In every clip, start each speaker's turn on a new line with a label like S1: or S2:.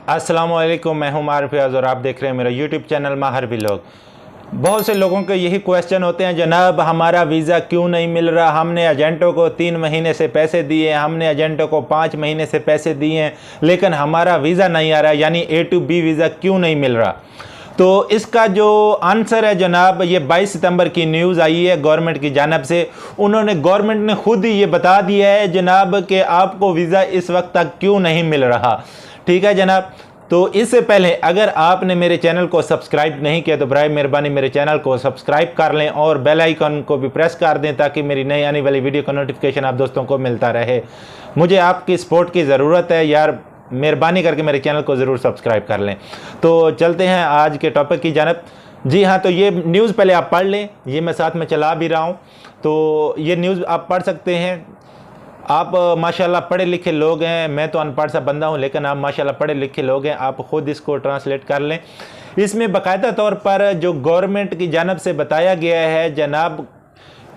S1: अस्सलाम वालेकुम, मैं हूं मारिफ रियाज और आप देख रहे हैं मेरा यूट्यूब चैनल माहर व्लॉग। बहुत से लोगों के यही क्वेश्चन होते हैं, जनाब हमारा वीज़ा क्यों नहीं मिल रहा, हमने एजेंटों को 3 महीने से पैसे दिए, हमने एजेंटों को 5 महीने से पैसे दिए हैं, लेकिन हमारा वीज़ा नहीं आ रहा, यानी A to B वीज़ा क्यों नहीं मिल रहा। तो इसका जो आंसर है जनाब, ये 22 सितंबर की न्यूज़ आई है गवर्नमेंट की जानब से। गवर्नमेंट ने खुद ही ये बता दिया है जनाब कि आपको वीज़ा इस वक्त तक क्यों नहीं मिल रहा। ठीक है जनाब। तो इससे पहले अगर आपने मेरे चैनल को सब्सक्राइब नहीं किया तो बराए मेहरबानी मेरे चैनल को सब्सक्राइब कर लें और बेल आइकन को भी प्रेस कर दें ताकि मेरी नई आने वाली वीडियो का नोटिफिकेशन आप दोस्तों को मिलता रहे। मुझे आपकी सपोर्ट की ज़रूरत है यार, मेहरबानी करके मेरे चैनल को ज़रूर सब्सक्राइब कर लें। तो चलते हैं आज के टॉपिक की जानब। जी हाँ, तो ये न्यूज़ पहले आप पढ़ लें, ये मैं साथ में चला भी रहा हूँ, तो ये न्यूज़ आप पढ़ सकते हैं। आप माशाल्लाह पढ़े लिखे लोग हैं, मैं तो अनपढ़ सा बंदा हूं, लेकिन आप माशाल्लाह पढ़े लिखे लोग हैं, आप ख़ुद इसको ट्रांसलेट कर लें। इसमें बाकायदा तौर पर जो गवर्नमेंट की जानब से बताया गया है जनाब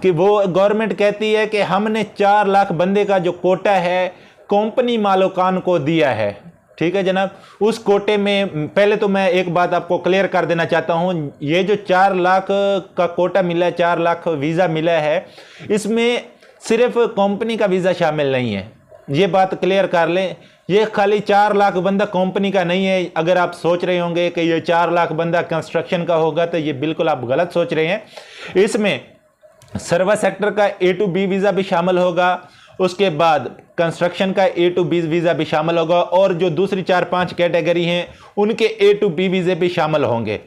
S1: कि वो गवर्नमेंट कहती है कि हमने 4 लाख बंदे का जो कोटा है कंपनी मालिकान को दिया है। ठीक है जनाब। उस कोटे में पहले तो मैं एक बात आपको क्लियर कर देना चाहता हूँ, ये जो 4 लाख का कोटा मिला है, 4 लाख वीज़ा मिला है, इसमें सिर्फ कंपनी का वीज़ा शामिल नहीं है, ये बात क्लियर कर लें। ये खाली 4 लाख बंदा कंपनी का नहीं है। अगर आप सोच रहे होंगे कि ये 4 लाख बंदा कंस्ट्रक्शन का होगा तो ये बिल्कुल आप गलत सोच रहे हैं। इसमें सर्विस सेक्टर का A to B वीज़ा भी शामिल होगा, उसके बाद कंस्ट्रक्शन का A to B वीज़ा भी शामिल होगा, और जो दूसरी 4-5 कैटेगरी हैं उनके A to B वीज़े भी शामिल होंगे।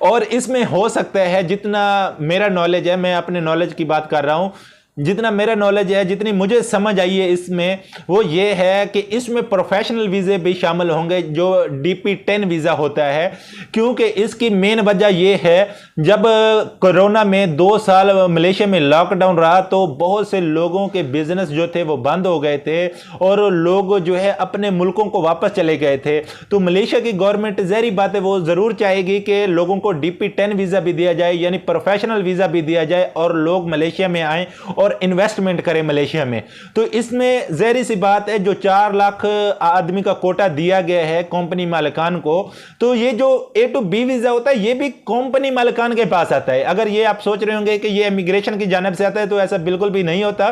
S1: और इसमें हो सकता है, जितना मेरा नॉलेज है, मैं अपने नॉलेज की बात कर रहा हूँ, जितना मेरा नॉलेज है, जितनी मुझे समझ आई है इसमें, वो ये है कि इसमें प्रोफेशनल वीज़े भी शामिल होंगे जो DP10 वीज़ा होता है। क्योंकि इसकी मेन वजह ये है, जब कोरोना में 2 साल मलेशिया में लॉकडाउन रहा तो बहुत से लोगों के बिजनेस जो थे वो बंद हो गए थे और लोग जो है अपने मुल्कों को वापस चले गए थे। तो मलेशिया की गवर्नमेंट ज़ाहिर बात है वो ज़रूर चाहेगी कि लोगों को DP10 वीज़ा भी दिया जाए, यानी प्रोफेशनल वीज़ा भी दिया जाए और लोग मलेशिया में आएँ और इन्वेस्टमेंट करें मलेशिया में। तो इसमें ज़ाहिर सी बात है, जो 4 लाख आदमी का कोटा दिया गया है कंपनी मालिकान को, तो ये जो A to B वीज़ा होता है ये भी कंपनी मालिकान के पास आता है। अगर ये आप सोच रहे होंगे कि ये इमिग्रेशन की जानिब से आता है, तो ऐसा बिल्कुल भी नहीं होता।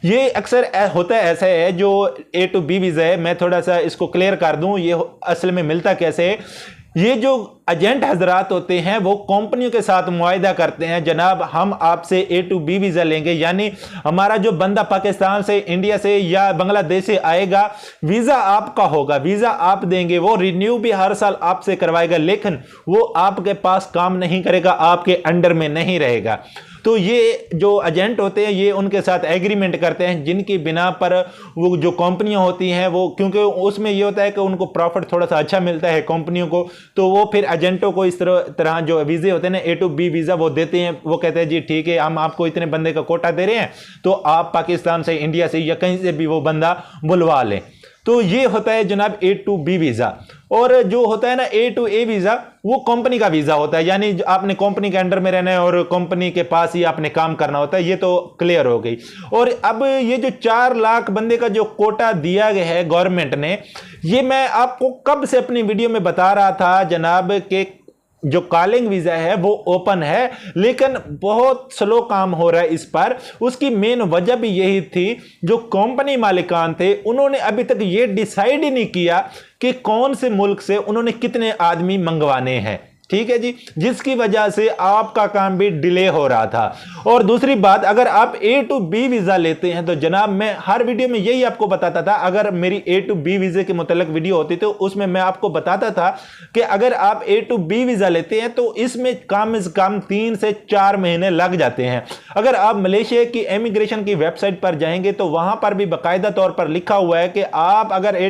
S1: ये अक्सर होता है ऐसा है, जो A to B वीज़ा है, मैं थोड़ा सा इसको क्लियर कर दूं, ये असल में मिलता कैसे है। ये जो एजेंट हजरात होते हैं वो कंपनियों के साथ मुआहिदा करते हैं, जनाब हम आपसे A to B वीज़ा लेंगे, यानी हमारा जो बंदा पाकिस्तान से, इंडिया से या बांग्लादेश से आएगा, वीज़ा आपका होगा, वीज़ा आप देंगे, वो रिन्यू भी हर साल आपसे करवाएगा, लेकिन वो आपके पास काम नहीं करेगा, आपके अंडर में नहीं रहेगा। तो ये जो एजेंट होते हैं ये उनके साथ एग्रीमेंट करते हैं, जिनकी बिना पर वो जो कंपनियां होती हैं वो, क्योंकि उसमें ये होता है कि उनको प्रॉफिट थोड़ा सा अच्छा मिलता है कंपनियों को, तो वो फिर एजेंटों को इस तरह जो वीज़े होते हैं ना A to B वीज़ा वो देते हैं। वो कहते हैं जी ठीक है, हम आपको इतने बंदे का कोटा दे रहे हैं, तो आप पाकिस्तान से, इंडिया से या कहीं से भी वो बंदा बुलवा लें। तो ये होता है जनाब A to B वीज़ा। और जो होता है ना A to A वीज़ा, वो कंपनी का वीज़ा होता है, यानी आपने कंपनी के अंडर में रहना है और कंपनी के पास ही आपने काम करना होता है। ये तो क्लियर हो गई। और अब ये जो 4 लाख बंदे का जो कोटा दिया गया है गवर्नमेंट ने, ये मैं आपको कब से अपनी वीडियो में बता रहा था जनाब कि जो कॉलिंग वीज़ा है वो ओपन है, लेकिन बहुत स्लो काम हो रहा है इस पर। उसकी मेन वजह भी यही थी, जो कंपनी मालिकान थे उन्होंने अभी तक ये डिसाइड ही नहीं किया कि कौन से मुल्क से उन्होंने कितने आदमी मंगवाने हैं। ठीक है जी, जिसकी वजह से आपका काम भी डिले हो रहा था। और दूसरी बात, अगर आप A to B वीज़ा लेते हैं तो जनाब मैं हर वीडियो में यही आपको बताता था, अगर मेरी A to B वीज़े के मुतल्लिक वीडियो होती तो उसमें मैं आपको बताता था कि अगर आप A to B वीज़ा लेते हैं तो इसमें कम से कम 3 से 4 महीने लग जाते हैं। अगर आप मलेशिया की इमिग्रेशन की वेबसाइट पर जाएंगे तो वहां पर भी बाकायदा तौर पर लिखा हुआ है कि आप अगर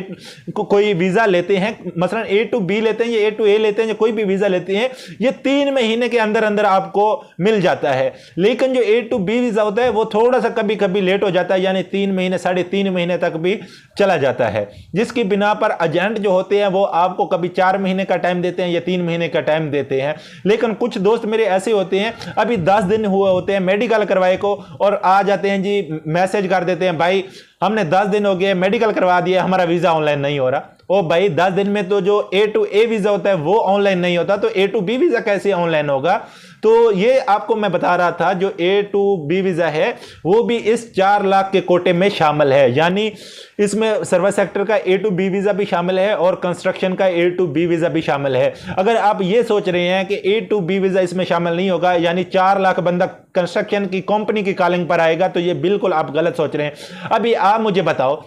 S1: कोई वीज़ा लेते हैं, मसलन A to B लेते हैं या A to A लेते हैं या कोई भी वीज़ा लेते हैं, ये 3 महीने के अंदर अंदर आपको मिल जाता है। लेकिन जो A to B वीज़ा होता है वो थोड़ा सा कभी कभी लेट हो जाता है, यानी 3 महीने, 3.5 महीने तक भी चला जाता है, जिसकी बिना पर एजेंट जो होते हैं वो आपको कभी 4 महीने का टाइम देते हैं या 3 महीने का टाइम देते हैं। लेकिन कुछ दोस्त मेरे ऐसे होते हैं, अभी 10 दिन हुए होते हैं मेडिकल करवाए को, और आ जाते हैं जी, मैसेज कर देते हैं, भाई हमने 10 दिन हो गए मेडिकल करवा दिया, हमारा वीज़ा ऑनलाइन नहीं हो रहा। ओ भाई 10 दिन में तो जो A2A वीजा होता है वो ऑनलाइन नहीं होता, तो A2B वीजा कैसे ऑनलाइन होगा। तो ये आपको मैं बता रहा था, जो A2B वीजा है वो भी इस 4 लाख के कोटे में शामिल है, यानी इसमें सर्विस सेक्टर का A2B वीजा भी शामिल है और कंस्ट्रक्शन का A2B वीजा भी शामिल है। अगर आप ये सोच रहे हैं कि A2B वीजा इसमें शामिल नहीं होगा, यानी 4 लाख बंदा कंस्ट्रक्शन की कंपनी की कॉलिंग पर आएगा, तो ये बिल्कुल आप गलत सोच रहे हैं। अभी आप मुझे बताओ,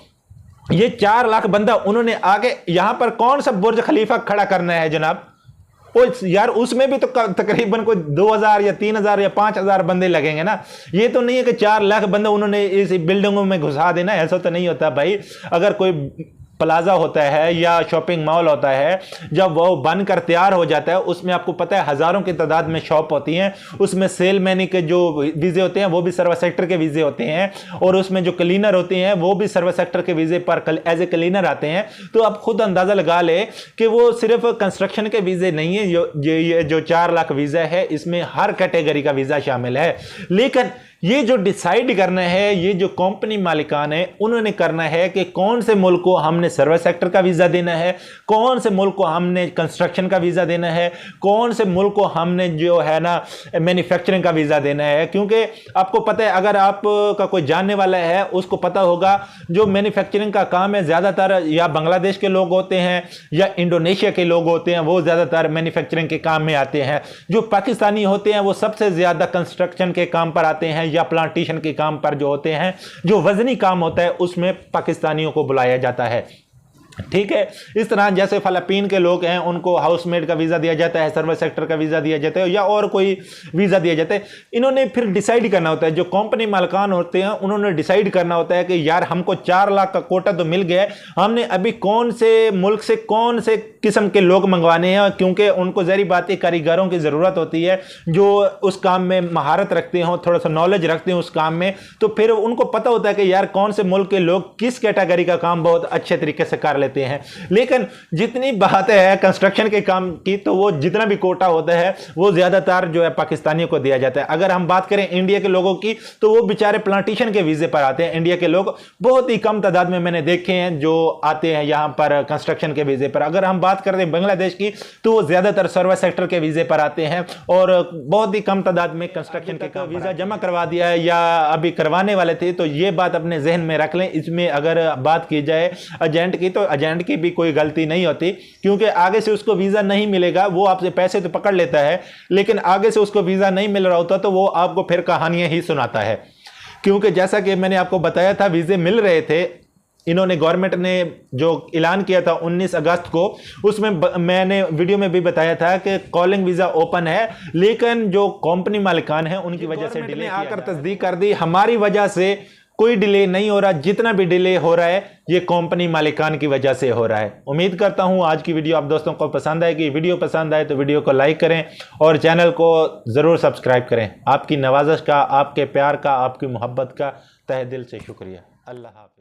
S1: ये 4 लाख बंदा उन्होंने आगे यहां पर कौन सा बुर्ज खलीफा खड़ा करना है जनाब। ओ यार, उसमें भी तो तकरीबन कोई 2000 या 3000 या 5000 बंदे लगेंगे ना। ये तो नहीं है कि 4 लाख बंदे उन्होंने इस बिल्डिंगों में घुसा देना, ऐसा तो नहीं होता भाई। अगर कोई प्लाजा होता है या शॉपिंग मॉल होता है, जब वो बनकर तैयार हो जाता है, उसमें आपको पता है हजारों की तादाद में शॉप होती हैं, उसमें सेलमैनी के जो वीजे होते हैं वो भी सर्विस सेक्टर के वीजे होते हैं, और उसमें जो क्लीनर होते हैं वो भी सर्विस सेक्टर के वीजे पर एज ए क्लीनर आते हैं। तो आप खुद अंदाजा लगा ले कि वो सिर्फ कंस्ट्रक्शन के वीजे नहीं है, जो 4 लाख वीजा है इसमें हर कैटेगरी का वीजा शामिल है। लेकिन ये जो डिसाइड करना है, ये जो कंपनी मालिकान है उन्होंने करना है कि कौन से मुल्क को हमने सर्विस सेक्टर का वीजा देना है, कौन से मुल्क को हमने कंस्ट्रक्शन का वीजा देना है, कौन से मुल्क को हमने जो है ना मैन्युफैक्चरिंग का वीजा देना है। क्योंकि आपको पता है, अगर आपका कोई जानने वाला है उसको पता होगा, जो मैन्युफैक्चरिंग का काम है ज्यादातर या बांग्लादेश के लोग होते हैं या इंडोनेशिया के लोग होते हैं, वो ज्यादातर मैन्युफैक्चरिंग के काम में आते हैं। जो पाकिस्तानी होते हैं वो सबसे ज्यादा कंस्ट्रक्शन के काम पर आते हैं या प्लांटेशन के काम पर जो होते हैं। जो वजनी काम होता है उसमें पाकिस्तानियों को बुलाया जाता है, ठीक है। इस तरह जैसे फिलिपीन के लोग हैं उनको हाउसमेड का वीजा दिया जाता है, सर्विस सेक्टर का वीजा दिया जाता है या और कोई वीजा दिया जाता है। इन्होंने फिर डिसाइड करना होता है, जो कंपनी मालिकान होते हैं उन्होंने डिसाइड करना होता है कि यार हमको 4 लाख का कोटा तो मिल गया है, हमने अभी कौन से मुल्क से कौन से किस्म के लोग मंगवाने हैं, क्योंकि उनको जहरी बात है कारीगरों की जरूरत होती है जो उस काम में महारत रखते हो, थोड़ा सा नॉलेज रखते हैं उस काम में। तो फिर उनको पता होता है कि यार कौन से मुल्क के लोग किस कैटेगरी का काम बहुत अच्छे तरीके से कर लेते हैं। लेकिन जितनी बात है कंस्ट्रक्शन के काम की, तो वो जितना भी कोटा होता है वो ज्यादातर जो है पाकिस्तानियों को दिया जाता है। अगर हम बात करें इंडिया के लोगों की, तो वो बेचारे प्लांटेशन के वीजे पर आते हैं। इंडिया के लोग बहुत ही कम तादाद में मैंने देखे हैं जो आते हैं यहां पर कंस्ट्रक्शन के वीजे पर। अगर हम बात करते हैं बांग्लादेश की, तो वो ज्यादातर सर्विस सेक्टर के वीजे पर आते हैं और बहुत ही कम तादाद में कंस्ट्रक्शन के काम वीजा जमा करवा दिया है या अभी करवाने वाले थे। तो ये बात अपने जहन में रख लें। इसमें अगर बात की जाए एजेंट की, तो एजेंट की भी कोई गलती नहीं होती, क्योंकि आगे से उसको वीजा नहीं मिलेगा। वो आपसे पैसे तो पकड़ लेता है, लेकिन आगे से उसको वीजा नहीं मिल रहा होता तो वो आपको फिर कहानियां ही सुनाता है। क्योंकि जैसा कि मैंने आपको बताया था, वीजे मिल रहे थे। इन्होंने गवर्नमेंट ने जो ऐलान किया था 19 अगस्त को, उसमें मैंने वीडियो में भी बताया था कि कॉलिंग वीजा ओपन है, लेकिन जो कंपनी मालिकान है उनकी वजह से डिले आकर तस्दीक कर दी। हमारी वजह से कोई डिले नहीं हो रहा, जितना भी डिले हो रहा है ये कंपनी मालिकान की वजह से हो रहा है। उम्मीद करता हूं आज की वीडियो आप दोस्तों को पसंद आएगी। वीडियो पसंद आए तो वीडियो को लाइक करें और चैनल को ज़रूर सब्सक्राइब करें। आपकी नवाजिश का, आपके प्यार का, आपकी मोहब्बत का तहे दिल से शुक्रिया। अल्लाह हाफ़िज़।